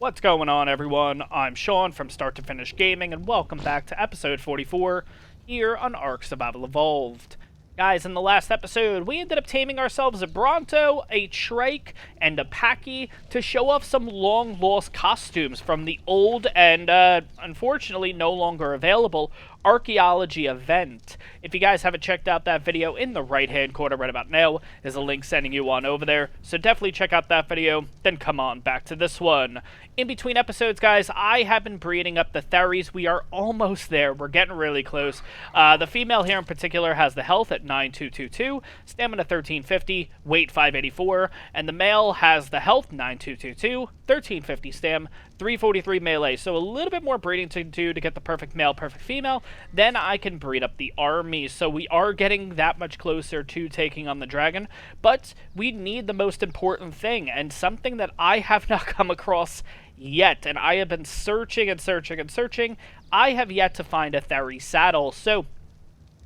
What's going on, everyone? I'm Sean from Start to Finish Gaming, and welcome back to episode 44 here on ARK Survival Evolved. Guys, in the last episode, we ended up taming ourselves a Bronto, a Trike, and a Packy to show off some long-lost costumes from the old and, unfortunately, no longer available archaeology event. If you guys haven't checked out that video, in the right-hand corner right about now is a link sending you on over there, so definitely check out that video, then come on back to this one. In between episodes, guys, I have been breeding up the Theries. We are almost there. We're getting really close. The female here in particular has the health at 9222, stamina 1350, weight 584, and the male has the health 9222, 1350 stam, 343 melee. So a little bit more breeding to do to get the perfect male, perfect female. Then I can breed up the army. So we are getting that much closer to taking on the dragon, but we need the most important thing, and something that I have not come across yet, and I have been searching and searching and searching. I have yet to find a Thery saddle, so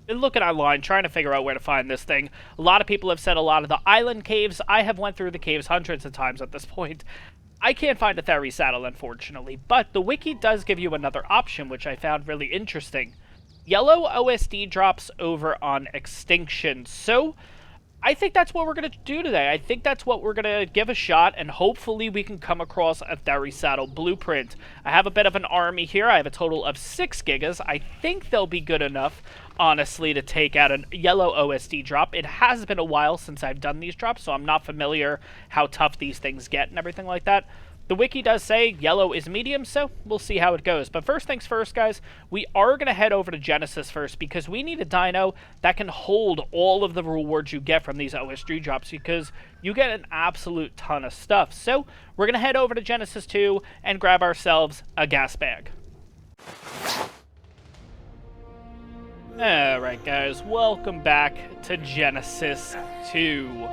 been looking online trying to figure out where to find this thing. A lot of people have said a lot of the island caves. I have went through the caves hundreds of times at this point. I can't find a Thery saddle, unfortunately, but the wiki does give you another option, which I found really interesting. Yellow OSD drops over on Extinction. So I think that's what we're going to do today. I think that's what we're going to give a shot, and hopefully we can come across a Thery saddle blueprint. I have a bit of an army here. I have a total of 6 gigas. I think they'll be good enough, honestly, to take out a yellow OSD drop. It has been a while since I've done these drops, so I'm not familiar how tough these things get and everything like that. The wiki does say yellow is medium, so we'll see how it goes. But first things first, guys, we are going to head over to Genesis first, because we need a dino that can hold all of the rewards you get from these OSD drops, because you get an absolute ton of stuff. So we're going to head over to Genesis 2 and grab ourselves a gas bag. Alright, guys, welcome back to Genesis 2.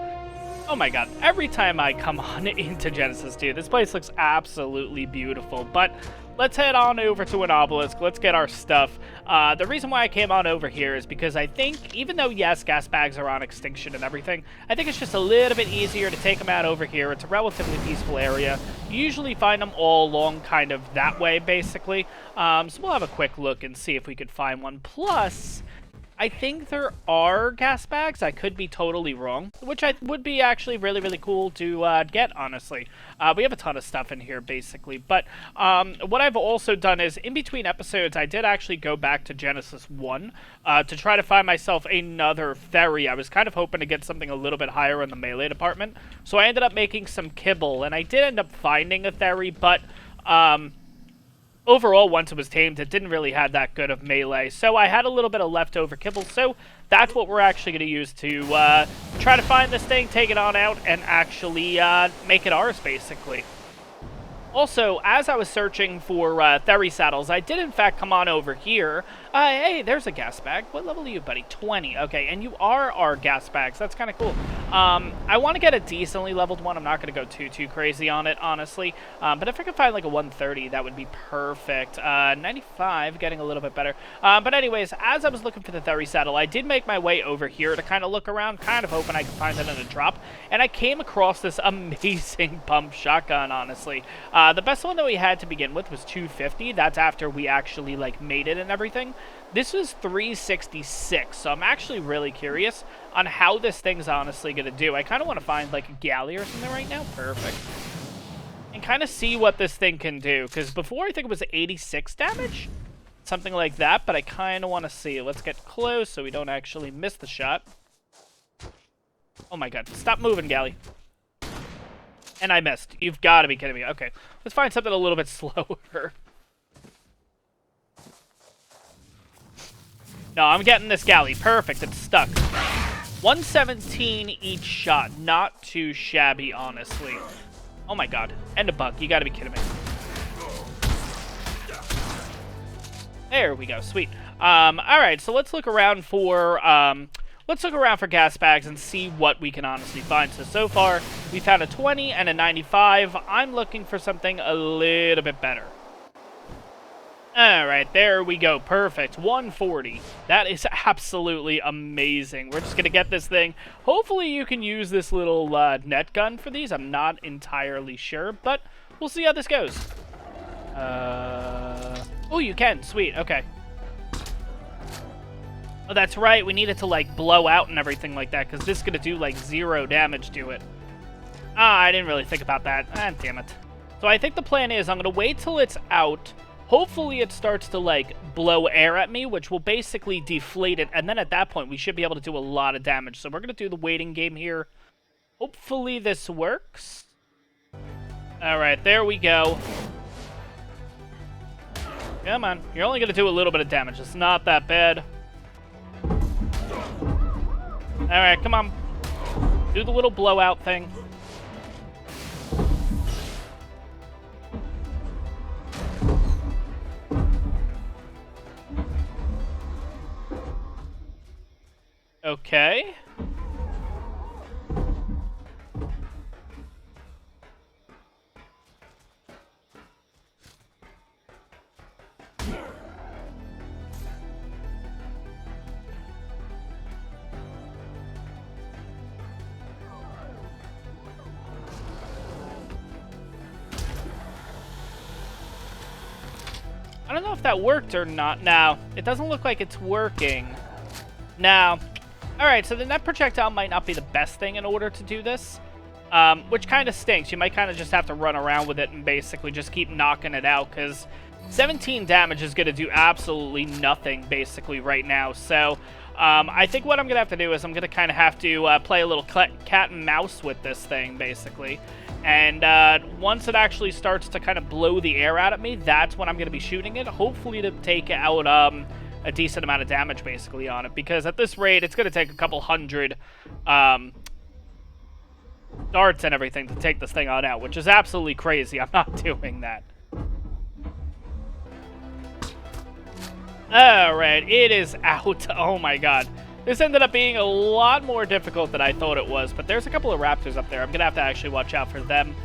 Oh my god, every time I come on into Genesis 2, this place looks absolutely beautiful. But let's head on over to an obelisk. Let's get our stuff. The reason why I came on over here is because I think, even though, yes, gas bags are on Extinction and everything, I think it's just a little bit easier to take them out over here. It's a relatively peaceful area. You usually find them all along kind of that way, basically. So we'll have a quick look and see if we could find one. Plus, I think there are gas bags. I could be totally wrong, which would be actually really, really cool to get, honestly. We have a ton of stuff in here, basically. But what I've also done is, in between episodes, I did actually go back to Genesis 1 to try to find myself another Thery. I was kind of hoping to get something a little bit higher in the melee department. So I ended up making some kibble, and I did end up finding a Thery, but overall, once it was tamed, it didn't really have that good of melee, so I had a little bit of leftover kibble, so that's what we're actually going to use to try to find this thing, take it on out, and actually make it ours, basically. Also, as I was searching for Thery saddles, I did in fact come on over here. Hey, there's a gas bag. What level are you, buddy? 20. Okay, and you are our gas bags. That's kind of cool. I want to get a decently leveled one. I'm not going to go too crazy on it, honestly. But if I could find like a 130, that would be perfect. 95, getting a little bit better. But anyways, as I was looking for the Thery saddle, I did make my way over here to kind of look around, kind of hoping I could find it in a drop. And I came across this amazing pump shotgun, honestly. The best one that we had to begin with was 250. That's after we actually, like, made it and everything. This was 366, so I'm actually really curious on how this thing's honestly going to do. I kind of want to find, like, a galley or something right now. Perfect. And kind of see what this thing can do, because before I think it was 86 damage? Something like that, but I kind of want to see. Let's get close so we don't actually miss the shot. Oh my god. Stop moving, galley. And I missed. You've got to be kidding me. Okay, let's find something a little bit slower. No, I'm getting this galley. Perfect, it's stuck. 117 each shot. Not too shabby, honestly. Oh my god. And a bug. You got to be kidding me. There we go. Sweet. Alright, so let's look around for... Let's look around for gas bags and see what we can honestly find. So far, we found a 20 and a 95. I'm looking for something a little bit better. Alright, there we go. Perfect. 140. That is absolutely amazing. We're just going to get this thing. Hopefully you can use this little net gun for these. I'm not entirely sure, but We'll see how this goes. Oh, you can. Sweet. Okay. Oh, that's right. We need it to, like, blow out and everything like that, because this is going to do, like, 0 damage to it. Ah, I didn't really think about that. Ah, damn it. So I think the plan is I'm going to wait till it's out. Hopefully it starts to, like, blow air at me, which will basically deflate it. And then at that point, we should be able to do a lot of damage. So we're going to do the waiting game here. Hopefully this works. All right, there we go. Come on. You're only going to do a little bit of damage. It's not that bad. All right, come on. Do the little blowout thing. Okay. I don't know if that worked or not. No, it doesn't look like it's working. No. Alright, so the net projectile might not be the best thing in order to do this, which kind of stinks. You might kind of just have to run around with it and basically just keep knocking it out, because 17 damage is going to do absolutely nothing, basically, right now. So, I think what I'm going to have to do is I'm going to kind of have to play a little cat and mouse with this thing, basically. And once it actually starts to kind of blow the air out at me, that's when I'm going to be shooting it, hopefully to take out a decent amount of damage, basically, on it. Because at this rate, it's going to take a couple hundred darts and everything to take this thing on out, which is absolutely crazy. I'm not doing that. Alright, it is out. Oh my god. This ended up being a lot more difficult than I thought it was, but there's a couple of raptors up there. I'm going to have to actually watch out for them.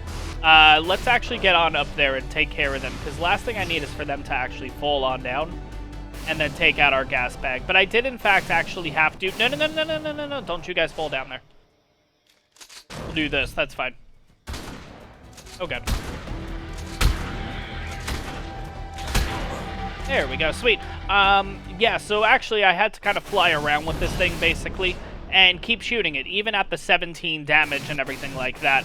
Let's actually get on up there and take care of them, because the last thing I need is for them to actually fall on down and then take out our gas bag. But I did, in fact, actually have to... No. Don't you guys fall down there. We'll do this. That's fine. Oh, God. There we go. Sweet. Yeah, so actually I had to kind of fly around with this thing, basically, and keep shooting it, even at the 17 damage and everything like that.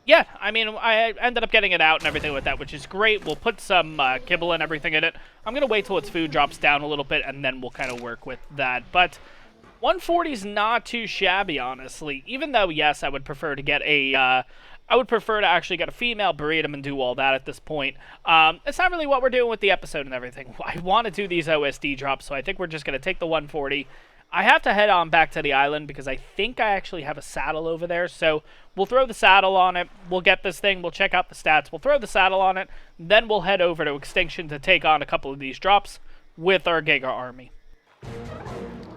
Yeah, I mean, I ended up getting it out and everything like that, which is great. We'll put some kibble and everything in it. I'm going to wait till its food drops down a little bit, and then we'll kind of work with that. But 140 is not too shabby, honestly, even though, yes, I would prefer to get a... I would prefer to actually get a female, breed them, and do all that at this point. It's not really what we're doing with the episode and everything. I want to do these OSD drops, so I think we're just going to take the 140. I have to head on back to the island because I think I actually have a saddle over there. So we'll throw the saddle on it. We'll get this thing. We'll check out the stats. We'll throw the saddle on it. Then we'll head over to Extinction to take on a couple of these drops with our Giga army.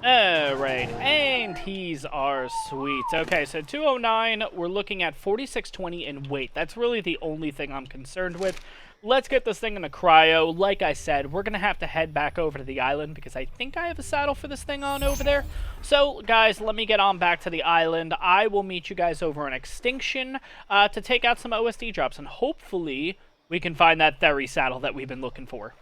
Alright, and he's our sweet. Okay, so 209, we're looking at 4620 in weight. That's really the only thing I'm concerned with. Let's get this thing in a cryo. Like I said, we're going to have to head back over to the island because I think I have a saddle for this thing on over there. So, guys, let me get on back to the island. I will meet you guys over in Extinction to take out some OSD drops, and hopefully we can find that Theory saddle that we've been looking for.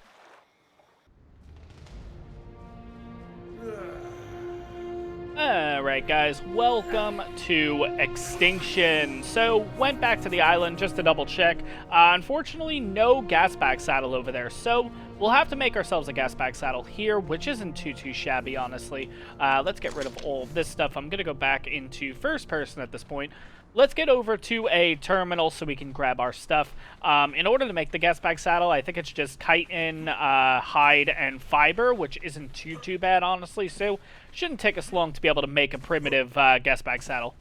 Alright guys, welcome to Extinction. So, went back to the island just to double check. Unfortunately, no gasbag saddle over there, so we'll have to make ourselves a gasbag saddle here, which isn't too shabby, honestly. Let's get rid of all of this stuff. I'm going to go back into first person at this point. Let's get over to a terminal so we can grab our stuff. In order to make the gasbag saddle, I think it's just chitin, hide, and fiber, which isn't too bad, honestly. So, shouldn't take us long to be able to make a primitive gasbag saddle.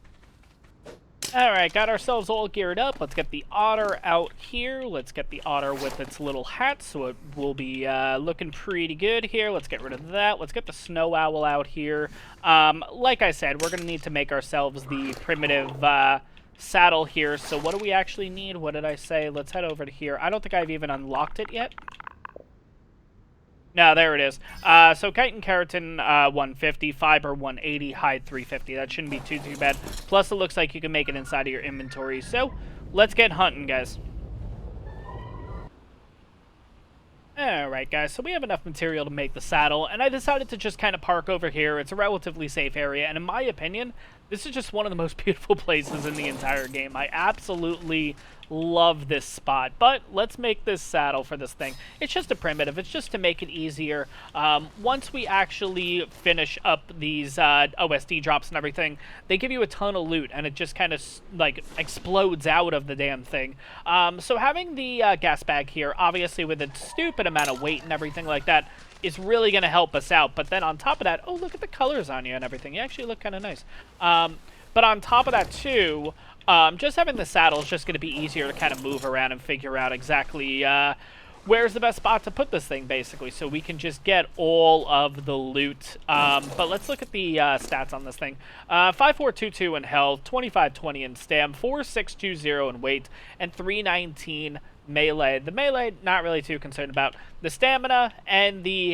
Alright, got ourselves all geared up. Let's get the otter out here. Let's get the otter with its little hat, so it will be looking pretty good here. Let's get rid of that. Let's get the snow owl out here. Like I said, we're going to need to make ourselves the primitive saddle here. So what do we actually need? What did I say? Let's head over to here. I don't think I've even unlocked it yet. No, there it is. So chitin, keratin, 150, fiber, 180, hide, 350. That shouldn't be too bad. Plus, it looks like you can make it inside of your inventory. So, let's get hunting, guys. Alright guys, so we have enough material to make the saddle, and I decided to just kind of park over here. It's a relatively safe area, and in my opinion, this is just one of the most beautiful places in the entire game. I absolutely love this spot, but let's make this saddle for this thing. It's just a primitive, it's just to make it easier. Once we actually finish up these OSD drops and everything, they give you a ton of loot, and it just kind of like explodes out of the damn thing. So having the gas bag here, obviously with a stupid amount of weight and everything like that, is really going to help us out. But then on top of that, oh, look at the colors on you and everything. You actually look kind of nice. But on top of that, too, just having the saddle is just going to be easier to kind of move around and figure out exactly where's the best spot to put this thing, basically, so we can just get all of the loot. But let's look at the stats on this thing. 5422 in health, 2520 in stam, 4620 in weight, and 319 melee. The melee, not really too concerned about. The stamina and the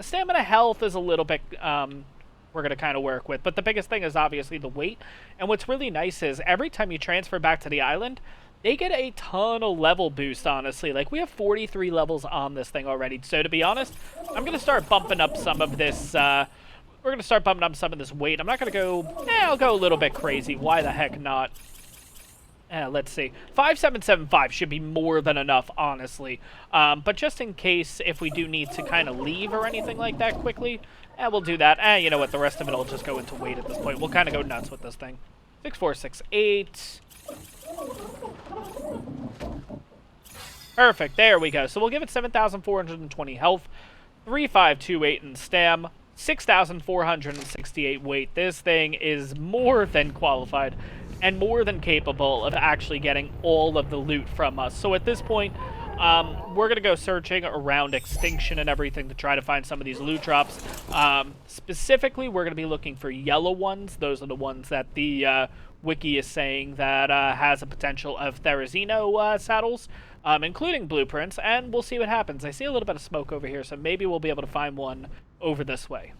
stamina health is a little bit we're going to kind of work with. But the biggest thing is obviously the weight. And what's really nice is every time you transfer back to the island, they get a ton of level boost, honestly. Like, we have 43 levels on this thing already. So to be honest, I'm going to start bumping up some of this we're going to start bumping up some of this weight. I'm not going to go, I'll go a little bit crazy. Why the heck not? Let's see. 5775 should be more than enough, honestly. But just in case, if we do need to kind of leave or anything like that quickly, we'll do that. You know what? The rest of it will just go into weight at this point. We'll kind of go nuts with this thing. 6468. Perfect. There we go. So we'll give it 7,420 health, 3528 in stam, 6,468 weight. This thing is more than qualified and more than capable of actually getting all of the loot from us. So at this point, we're going to go searching around Extinction and everything to try to find some of these loot drops. Specifically, we're going to be looking for yellow ones. Those are the ones that the wiki is saying that has a potential of Therizino saddles, including blueprints, and we'll see what happens. I see a little bit of smoke over here, so maybe we'll be able to find one over this way.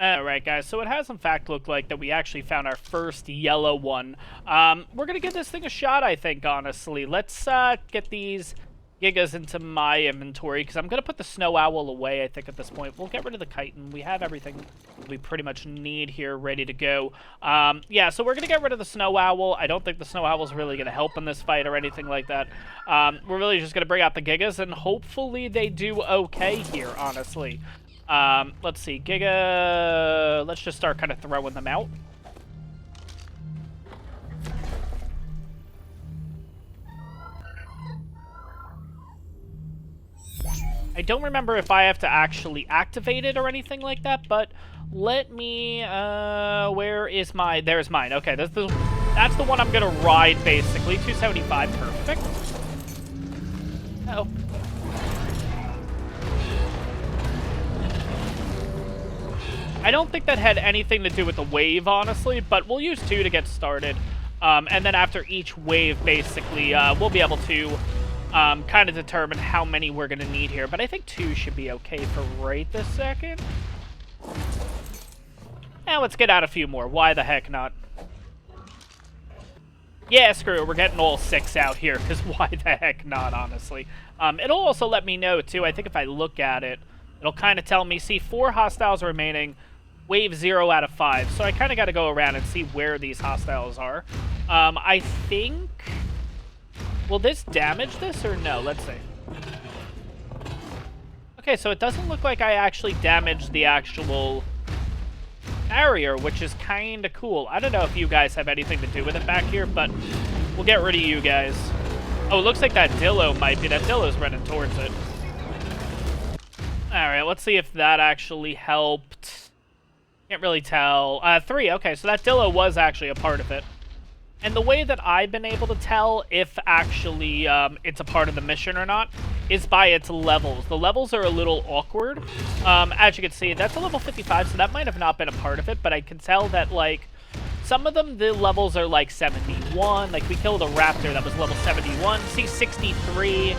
Alright guys, so it has in fact looked like that we actually found our first yellow one. We're going to give this thing a shot, I think, honestly. Let's get these gigas into my inventory, because I'm going to put the snow owl away, I think, at this point. We'll get rid of the chitin. We have everything we pretty much need here ready to go. Yeah, so we're going to get rid of the snow owl. I don't think the snow owl is really going to help in this fight or anything like that. We're really just going to bring out the gigas, and hopefully they do okay here, honestly. Let's see, Giga, let's just start kind of throwing them out. I don't remember if I have to actually activate it or anything like that, but let me, where is my, there's mine. Okay, that's the one I'm gonna ride, basically. 275, perfect. Uh-oh. I don't think that had anything to do with the wave, honestly, but we'll use 2 to get started. And then after each wave, basically, we'll be able to kind of determine how many we're going to need here. But I think 2 should be okay for right this second. Now let's get out a few more. Why the heck not? Yeah, screw it. We're getting all 6 out here, because why the heck not, honestly? It'll also let me know, too. I think if I look at it, it'll kind of tell me, see, 4 hostiles remaining. Wave 0 out of 5. So I kind of got to go around and see where these hostiles are. I think... Will this damage this or no? Let's see. Okay, so it doesn't look like I actually damaged the actual barrier, which is kind of cool. I don't know if you guys have anything to do with it back here, but we'll get rid of you guys. Oh, it looks like that Dillo might be. That Dillo's running towards it. Alright, let's see if that actually helped. Can't really tell. 3, okay, so that Dillo was actually a part of it. And the way that I've been able to tell if actually it's a part of the mission or not is by its levels. The levels are a little awkward. As you can see, that's a level 55, so that might have not been a part of it, but I can tell that, like, some of them, the levels are, like, 71. Like, we killed a raptor that was level 71. See, 63.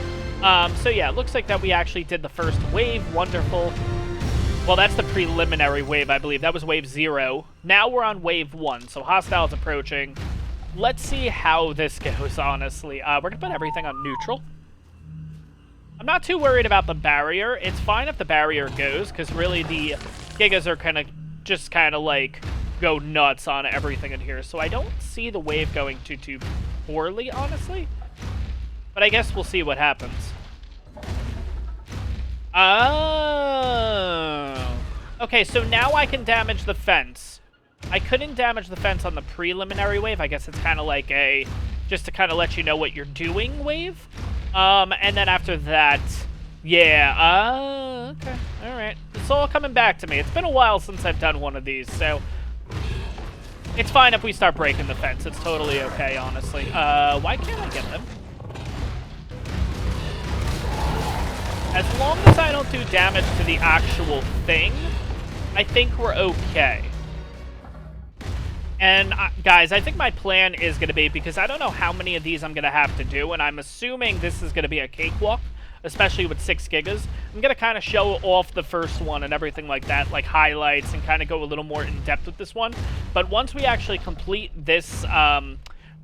So, yeah, it looks like that we actually did the first wave. Wonderful. Well, that's the preliminary wave, I believe. That was wave 0. Now we're on wave 1, so hostiles approaching. Let's see how this goes, honestly. We're going to put everything on neutral. I'm not too worried about the barrier. It's fine if the barrier goes, because really the Gigas are just kind of like go nuts on everything in here. So I don't see the wave going too poorly, honestly. But I guess we'll see what happens. Oh. Okay, so now I can damage the fence. I couldn't damage the fence on the preliminary wave. I guess it's kind of like a, just to kind of let you know what you're doing wave. And then after that, yeah, okay, all right. It's all coming back to me. It's been a while since I've done one of these, so it's fine if we start breaking the fence. It's totally okay, honestly. Why can't I get them? As long as I don't do damage to the actual thing, I think we're okay. And, guys, I think my plan is going to be, because I don't know how many of these I'm going to have to do, and I'm assuming this is going to be a cakewalk, especially with 6 gigas. I'm going to kind of show off the first one and everything like that, like highlights, and kind of go a little more in-depth with this one. But once we actually complete this,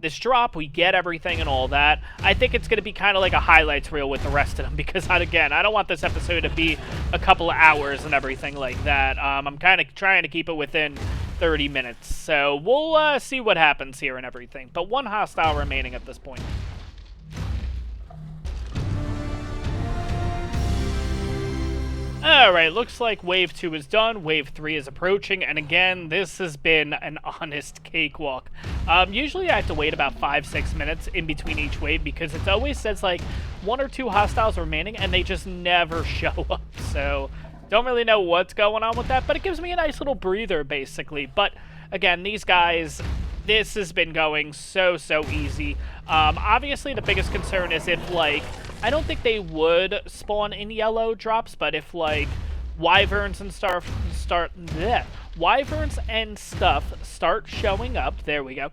this drop, we get everything and all that, I think it's going to be kind of like a highlights reel with the rest of them, because, again, I don't want this episode to be a couple of hours and everything like that. I'm kind of trying to keep it within 30 minutes, so we'll see what happens here and everything. But 1 hostile remaining at this point. Alright, looks like Wave 2 is done, Wave 3 is approaching, and again, this has been an honest cakewalk. Usually I have to wait about 5-6 minutes in between each wave, because it always says like 1 or 2 hostiles remaining, and they just never show up, so don't really know what's going on with that, but it gives me a nice little breather, basically. But again, these guys, this has been going so easy. Obviously, the biggest concern is if, like, I don't think they would spawn in yellow drops, but if, like, wyverns and wyverns and stuff start showing up, there we go,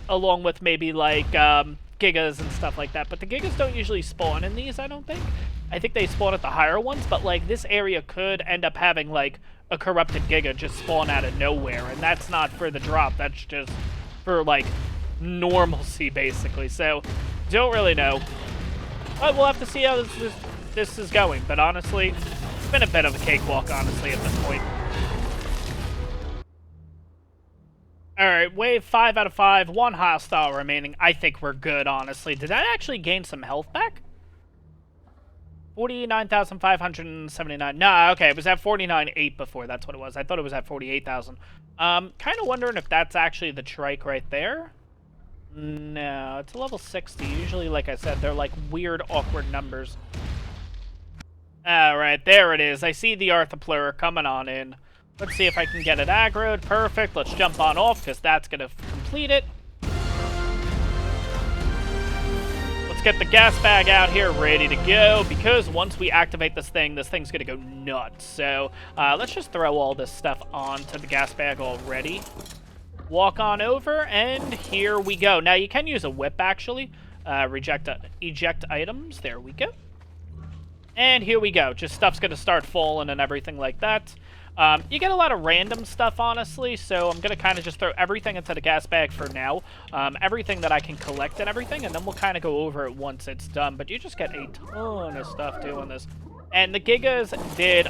along with maybe, like, gigas and stuff like that. But the gigas don't usually spawn in these, I don't think. I think they spawn at the higher ones, but, like, this area could end up having, like, a corrupted giga just spawn out of nowhere, and that's not for the drop, that's just for, like, normalcy, basically. So, don't really know. But we'll have to see how this is going, but honestly, it's been a bit of a cakewalk, honestly, at this point. Alright, wave 5 out of 5, 1 hostile remaining. I think we're good, honestly. Did I actually gain some health back? 49,579. Nah, okay, it was at 49.8 before. That's what it was. I thought it was at 48,000. Kind of wondering if that's actually the trike right there. No, it's a level 60. Usually, like I said, they're like weird, awkward numbers. Alright, there it is. I see the Arthroplurer coming on in. Let's see if I can get it aggroed. Perfect. Let's jump on off, because that's going to complete it. Get the gas bag out here ready to go, because once we activate this thing's gonna go nuts. So let's just throw all this stuff onto the gas bag already. Walk on over, and here we go. Now you can use a whip actually. Eject items. There we go. And here we go. Just stuff's gonna start falling and everything like that. You get a lot of random stuff, honestly, so I'm going to kind of just throw everything into the gas bag for now. Everything that I can collect and everything, and then we'll kind of go over it once it's done. But you just get a ton of stuff doing this. And the Gigas did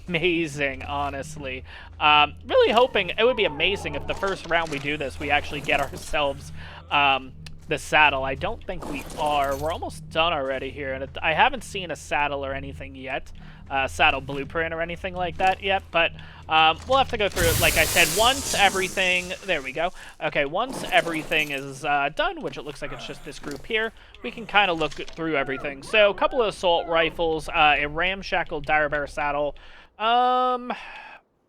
amazing, honestly. Really hoping, it would be amazing if the first round we do this, we actually get ourselves the saddle. I don't think we are. We're almost done already here, and I haven't seen a saddle or anything yet. Saddle blueprint or anything like that yet, but we'll have to go through it, like I said, once everything, there we go. Okay, once everything is done, which it looks like it's just this group here, we can kind of look through everything. So, a couple of assault rifles, a ramshackle dire bear saddle,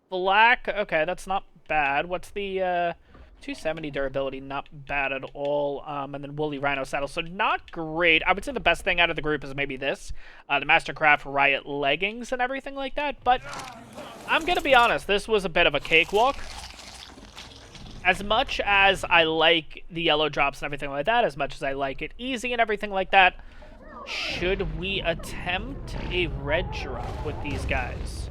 black, okay, that's not bad. What's the, 270 durability, not bad at all. And then woolly rhino saddle, so not great. I would say the best thing out of the group is maybe this, the Mastercraft Riot leggings and everything like that. But I'm gonna be honest, this was a bit of a cakewalk. As much as I like the yellow drops and everything like that, as much as I like it easy and everything like that, should we attempt a red drop with these guys?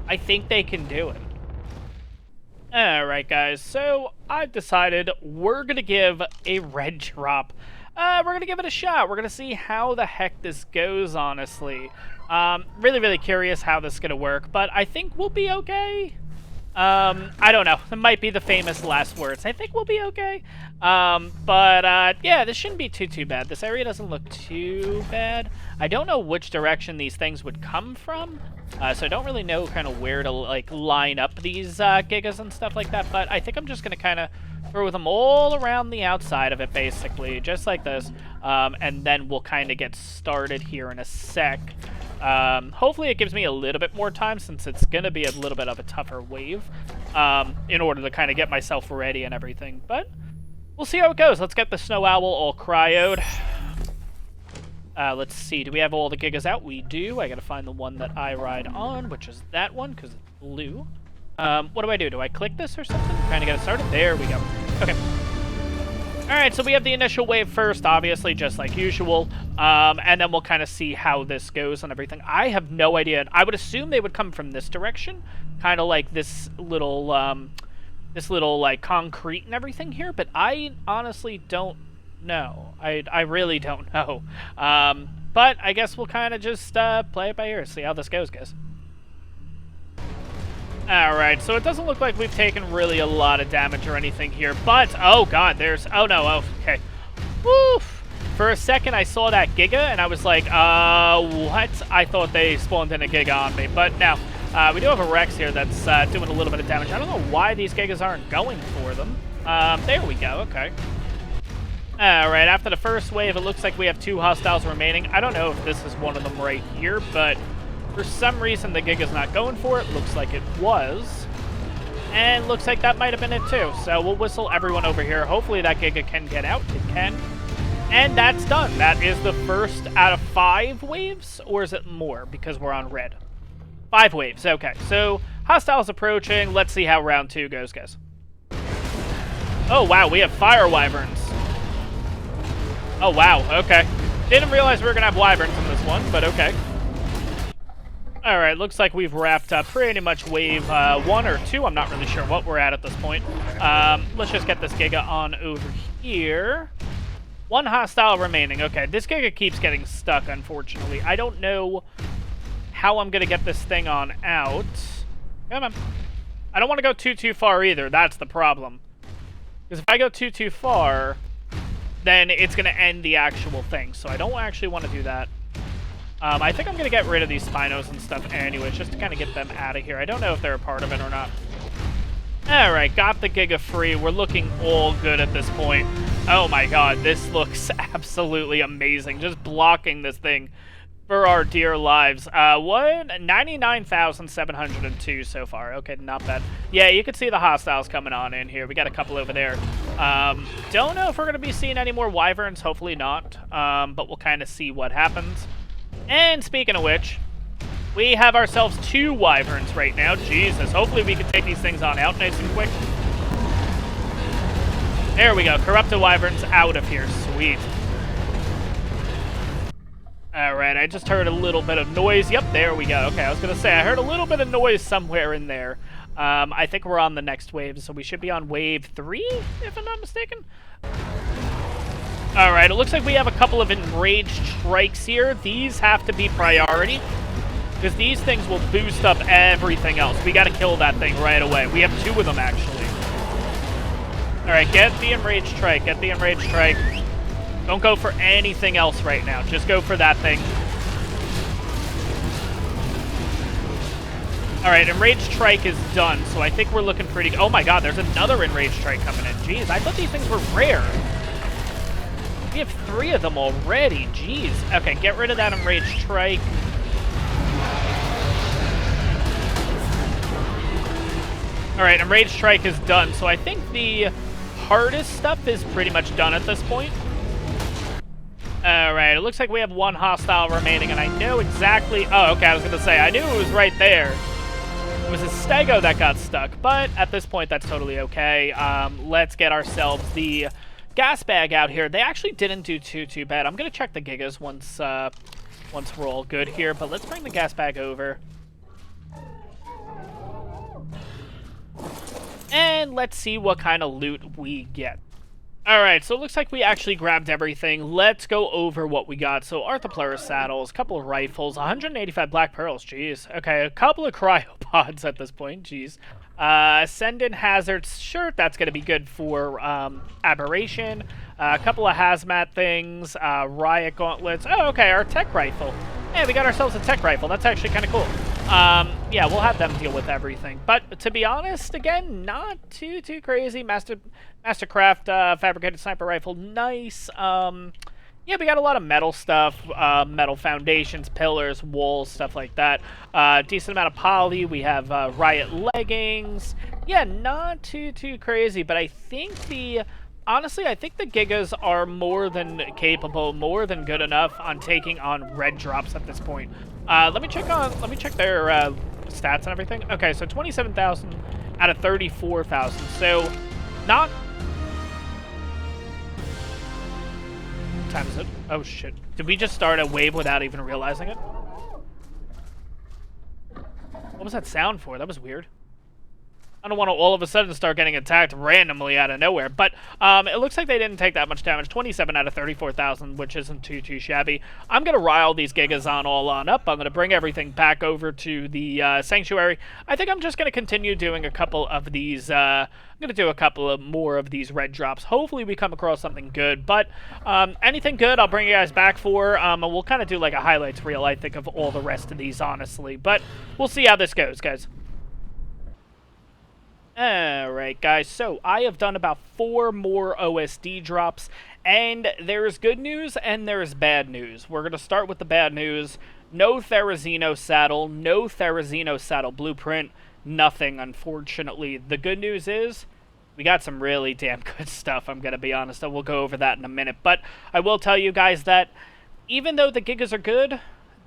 I think they can do it. Alright, guys, so I've decided we're gonna give a red drop. We're gonna give it a shot. We're gonna see how the heck this goes, honestly. Really curious how this is gonna work, but I think we'll be okay. I don't know. It might be the famous last words. I think we'll be okay. Yeah, this shouldn't be too bad. This area doesn't look too bad. I don't know which direction these things would come from, so I don't really know kind of where to, like, line up these gigas and stuff like that, but I think I'm just going to kind of throw them all around the outside of it, basically, just like this, and then we'll kind of get started here in a sec. Hopefully it gives me a little bit more time since it's going to be a little bit of a tougher wave in order to kind of get myself ready and everything. But we'll see how it goes. Let's get the Snow Owl all cryoed. Let's see. Do we have all the gigas out? We do. I got to find the one that I ride on, which is that one because it's blue. What do? Do I click this or something? Kind of get it started. There we go. Okay. Alright, so we have the initial wave first, obviously, just like usual, and then we'll kind of see how this goes and everything. I have no idea. I would assume they would come from this direction, kind of like this little, like, concrete and everything here, but I honestly don't know. I really don't know. But I guess we'll kind of just play it by ear, see how this goes, guys. Alright, so it doesn't look like we've taken really a lot of damage or anything here, but, oh god, oh no, oh, okay. Woof! For a second, I saw that Giga, and I was like, what? I thought they spawned in a Giga on me, but no. We do have a Rex here that's doing a little bit of damage. I don't know why these Gigas aren't going for them. There we go, okay. Alright, after the first wave, it looks like we have 2 hostiles remaining. I don't know if this is one of them right here, but for some reason, the Giga's not going for it. Looks like it was. And looks like that might have been it too. So we'll whistle everyone over here. Hopefully that Giga can get out. It can. And that's done. That is the first out of 5 waves. Or is it more? Because we're on red. 5 waves. Okay. So hostiles approaching. Let's see how round 2 goes, guys. Oh, wow. We have fire wyverns. Oh, wow. Okay. Didn't realize we were going to have wyverns in this one, but okay. Alright, looks like we've wrapped up pretty much wave 1 or 2. I'm not really sure what we're at this point. Let's just get this Giga on over here. 1 hostile remaining. Okay, this Giga keeps getting stuck, unfortunately. I don't know how I'm going to get this thing on out. Come on. I don't want to go too far either. That's the problem. Because if I go too far, then it's going to end the actual thing. So I don't actually want to do that. I think I'm going to get rid of these Spinos and stuff anyways, just to kind of get them out of here. I don't know if they're a part of it or not. Alright, got the Giga free. We're looking all good at this point. Oh my god, this looks absolutely amazing. Just blocking this thing for our dear lives. What? 99,702 so far. Okay, not bad. Yeah, you can see the hostiles coming on in here. We got a couple over there. Don't know if we're going to be seeing any more wyverns. Hopefully not. But we'll kind of see what happens. And speaking of which, we have ourselves 2 wyverns right now. Jesus, hopefully we can take these things on out nice and quick. There we go, corrupted wyverns out of here. Sweet. Alright, I just heard a little bit of noise. Yep, there we go. Okay, I was going to say, I heard a little bit of noise somewhere in there. I think we're on the next wave, so we should be on wave 3, if I'm not mistaken. Alright, it looks like we have a couple of enraged strikes here. These have to be priority, because these things will boost up everything else. We gotta kill that thing right away. We have 2 of them, actually. Alright, get the enraged strike. Get the enraged strike. Don't go for anything else right now. Just go for that thing. Alright, enraged strike is done, so I think we're looking pretty... Oh my god, there's another enraged strike coming in. Jeez, I thought these things were rare. We have 3 of them already. Jeez. Okay, get rid of that enraged strike. Alright, enraged strike is done. So I think the hardest stuff is pretty much done at this point. Alright, it looks like we have 1 hostile remaining, and I know exactly... Oh, okay, I was going to say, I knew it was right there. It was a Stego that got stuck, but at this point, that's totally okay. Let's get ourselves the... gasbag out here. They actually didn't do too bad. I'm gonna check the gigas once we're all good here, but let's bring the gasbag over. And let's see what kind of loot we get. Alright, so it looks like we actually grabbed everything. Let's go over what we got. So, Arthropleris saddles, a couple of rifles, 185 black pearls, jeez. Okay, a couple of cryopods at this point, jeez. Ascendant hazards, sure, that's going to be good for aberration. A couple of hazmat things, riot gauntlets. Oh, okay, our tech rifle. Hey, we got ourselves a tech rifle. That's actually kind of cool. Yeah, we'll have them deal with everything. But to be honest, again, not too crazy. Mastercraft fabricated sniper rifle, nice. Yeah, we got a lot of metal stuff, metal foundations, pillars, walls, stuff like that. Decent amount of poly. We have riot leggings. Yeah, not too crazy, but I think honestly, I think the Gigas are more than capable, more than good enough on taking on red drops at this point. Let me check their stats and everything. Okay, so 27,000 out of 34,000. So not. What time is it? Oh shit! Did we just start a wave without even realizing it? What was that sound for? That was weird. I don't want to all of a sudden start getting attacked randomly out of nowhere, but it looks like they didn't take that much damage. 27 out of 34,000, which isn't too shabby. I'm going to rile these Gigas all on up. I'm going to bring everything back over to the Sanctuary. I think I'm just going to continue doing a couple of these, I'm going to do a couple of more of these red drops. Hopefully we come across something good, but anything good I'll bring you guys back for, and we'll kind of do like a highlights reel, I think, of all the rest of these, honestly. But we'll see how this goes, guys. Alright guys, so I have done about 4 more OSD drops, and there's good news and there's bad news. We're going to start with the bad news. No Therizino saddle, no Therizino saddle blueprint, nothing, unfortunately. The good news is we got some really damn good stuff, I'm going to be honest, and we'll go over that in a minute. But I will tell you guys that even though the Gigas are good,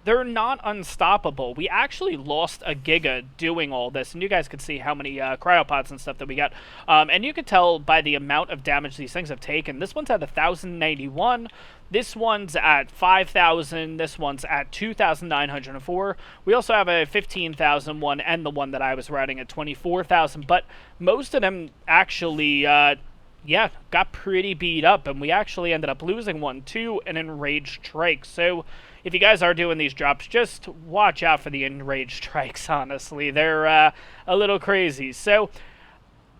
they're not unstoppable. We actually lost a Giga doing all this, and you guys could see how many cryopods and stuff that we got. And you could tell by the amount of damage these things have taken. This one's at 1,091. This one's at 5,000. This one's at 2,904. We also have a 15,001 and the one that I was riding at 24,000. But most of them actually, yeah, got pretty beat up, and we actually ended up losing one to an enraged trike. So if you guys are doing these drops, just watch out for the enraged trikes, honestly. They're a little crazy. So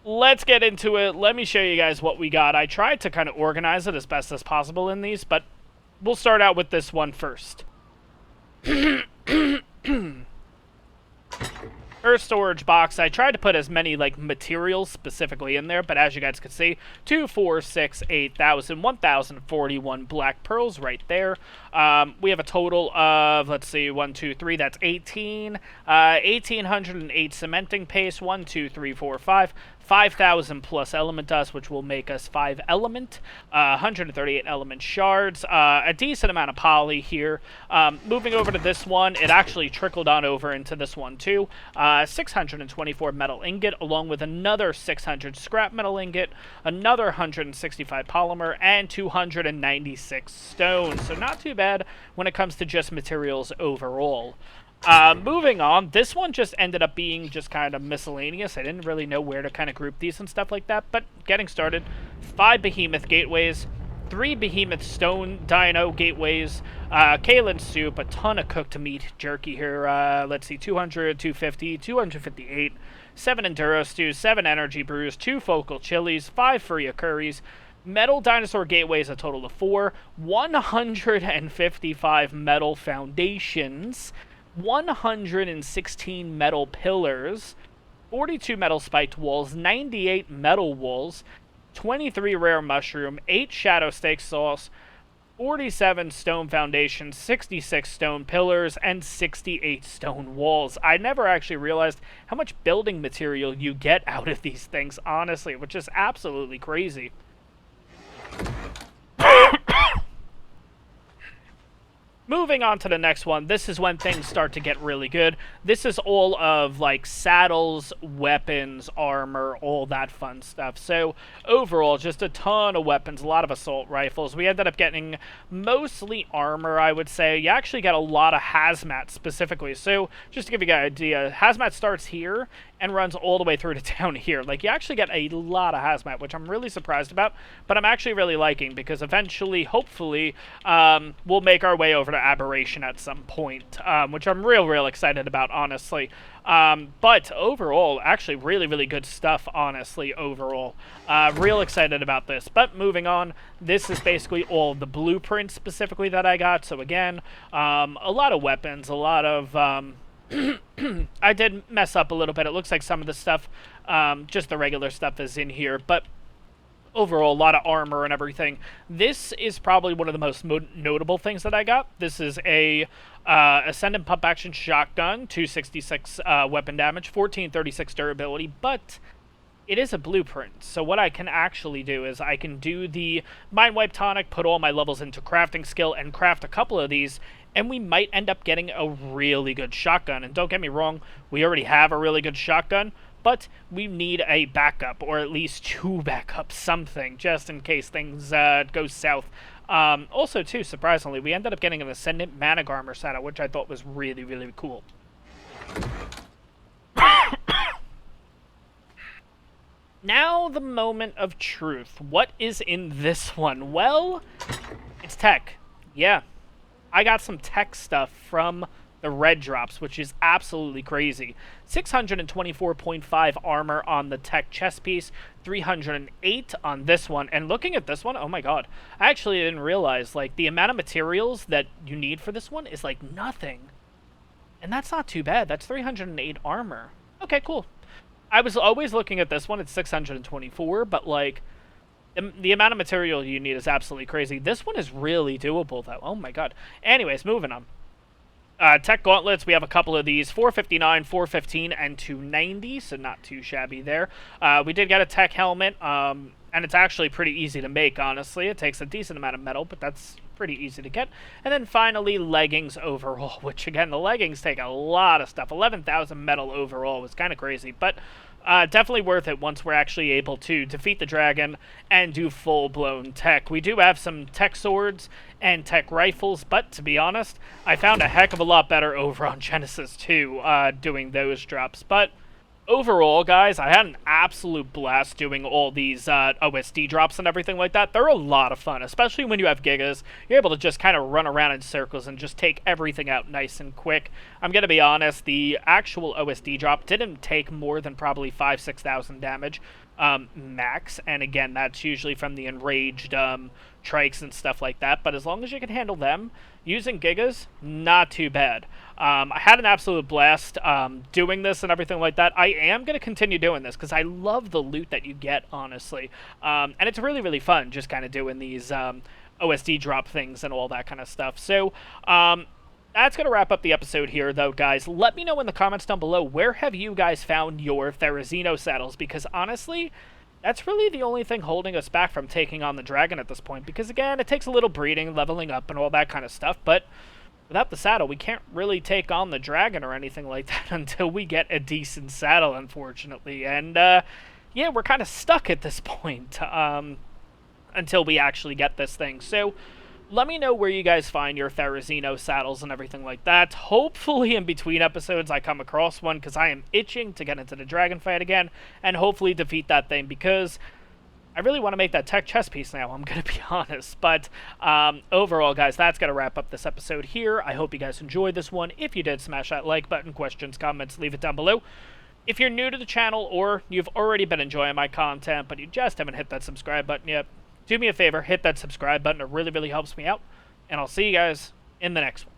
let's get into it. Let me show you guys what we got. I tried to kind of organize it as best as possible in these, but we'll start out with this one first. First storage box, I tried to put as many like materials specifically in there, but as you guys can see, 2, 4, 6, 8,000, 1,041 black pearls right there. We have a total of, let's see, 1, 2, 3, that's 18, 1,808 cementing paste, 1, 2, 3, 4, 5, 5,000 plus element dust, which will make us 5 element, 138 element shards, a decent amount of poly here. Moving over to this one, it actually trickled on over into this one too. 624 metal ingot, along with another 600 scrap metal ingot, another 165 polymer, and 296 stone. So not too bad when it comes to just materials overall. Moving on, this one just ended up being just kind of miscellaneous. I didn't really know where to kind of group these and stuff like that, but getting started. 5 behemoth gateways, 3 behemoth stone dino gateways, Kalen soup, a ton of cooked meat jerky here. Let's see, 200, 250, 258, 7 enduro stews, 7 energy brews, 2 focal chilies, 5 Furia curries, metal dinosaur gateways, a total of 4, 155 metal foundations, 116 metal pillars, 42 metal spiked walls, 98 metal walls, 23 rare mushroom, 8 shadow steak sauce, 47 stone foundations, 66 stone pillars, and 68 stone walls. I never actually realized how much building material you get out of these things, honestly, which is absolutely crazy. moving on to the next one, this is when things start to get really good. This is all of, like, saddles, weapons, armor, all that fun stuff. So, overall, just a ton of weapons, a lot of assault rifles. We ended up getting mostly armor, I would say. You actually get a lot of hazmat, specifically. So, just to give you an idea, hazmat starts here and runs all the way through to down here. Like, you actually get a lot of hazmat, which I'm really surprised about, but I'm actually really liking, because eventually, hopefully, we'll make our way over to Aberration at some point, which I'm real excited about, honestly. But overall, actually really good stuff, honestly, overall. Real excited about this. But moving on, this is basically all the blueprints specifically that I got. So again, a lot of weapons, a lot of... I did mess up a little bit. It looks like some of the stuff, just the regular stuff is in here, but overall, a lot of armor and everything. This is probably one of the most notable things that I got. This is a Ascendant pump-action shotgun, 266 weapon damage, 1436 durability, but it is a blueprint. So what I can actually do is I can do the Mind Wipe Tonic, put all my levels into crafting skill, and craft a couple of these, and we might end up getting a really good shotgun. And don't get me wrong, we already have a really good shotgun, but we need a backup, or at least 2 backups, something, just in case things go south. Also, too, surprisingly, we ended up getting an Ascendant Manic Armor saddle, which I thought was really cool. Now, the moment of truth. What is in this one? Well, it's tech. Yeah. I got some tech stuff from the red drops, which is absolutely crazy. 624.5 armor on the tech chest piece, 308 on this one. And looking at this one, oh my god, I actually didn't realize, like, the amount of materials that you need for this one is, like, nothing. And that's not too bad. That's 308 armor. Okay, cool. I was always looking at this one, it's 624, but, like, the amount of material you need is absolutely crazy. This one is really doable, though. Oh my god. Anyways, moving on. Tech gauntlets, we have a couple of these, 459, 415, and 290, so not too shabby there. We did get a tech helmet, and it's actually pretty easy to make, honestly. It takes a decent amount of metal, but that's pretty easy to get. And then finally, leggings overall, which again, the leggings take a lot of stuff. 11,000 metal overall was kind of crazy, but definitely worth it once we're actually able to defeat the dragon and do full-blown tech. We do have some tech swords and tech rifles, but to be honest, I found a heck of a lot better over on Genesis 2 doing those drops. But overall, guys, I had an absolute blast doing all these OSD drops and everything like that. They're a lot of fun, especially when you have gigas. You're able to just kind of run around in circles and just take everything out nice and quick. I'm going to be honest, the actual OSD drop didn't take more than probably 5,000-6,000 damage max, and again, that's usually from the enraged trikes and stuff like that, but as long as you can handle them, using gigas, not too bad. I had an absolute blast doing this and everything like that. I am going to continue doing this because I love the loot that you get, honestly. And it's really fun just kind of doing these OSD drop things and all that kind of stuff. So, that's going to wrap up the episode here, though, guys. Let me know in the comments down below, where have you guys found your Therizino saddles? Because, honestly, that's really the only thing holding us back from taking on the dragon at this point. Because, again, it takes a little breeding, leveling up, and all that kind of stuff. But without the saddle, we can't really take on the dragon or anything like that until we get a decent saddle, unfortunately. And, yeah, we're kind of stuck at this point until we actually get this thing. So let me know where you guys find your Therizino saddles and everything like that. Hopefully in between episodes I come across one, because I am itching to get into the dragon fight again and hopefully defeat that thing, because I really want to make that tech chest piece now, I'm going to be honest. But overall, guys, that's going to wrap up this episode here. I hope you guys enjoyed this one. If you did, smash that like button. Questions, comments, leave it down below. If you're new to the channel or you've already been enjoying my content but you just haven't hit that subscribe button yet, do me a favor, hit that subscribe button. It really helps me out. And I'll see you guys in the next one.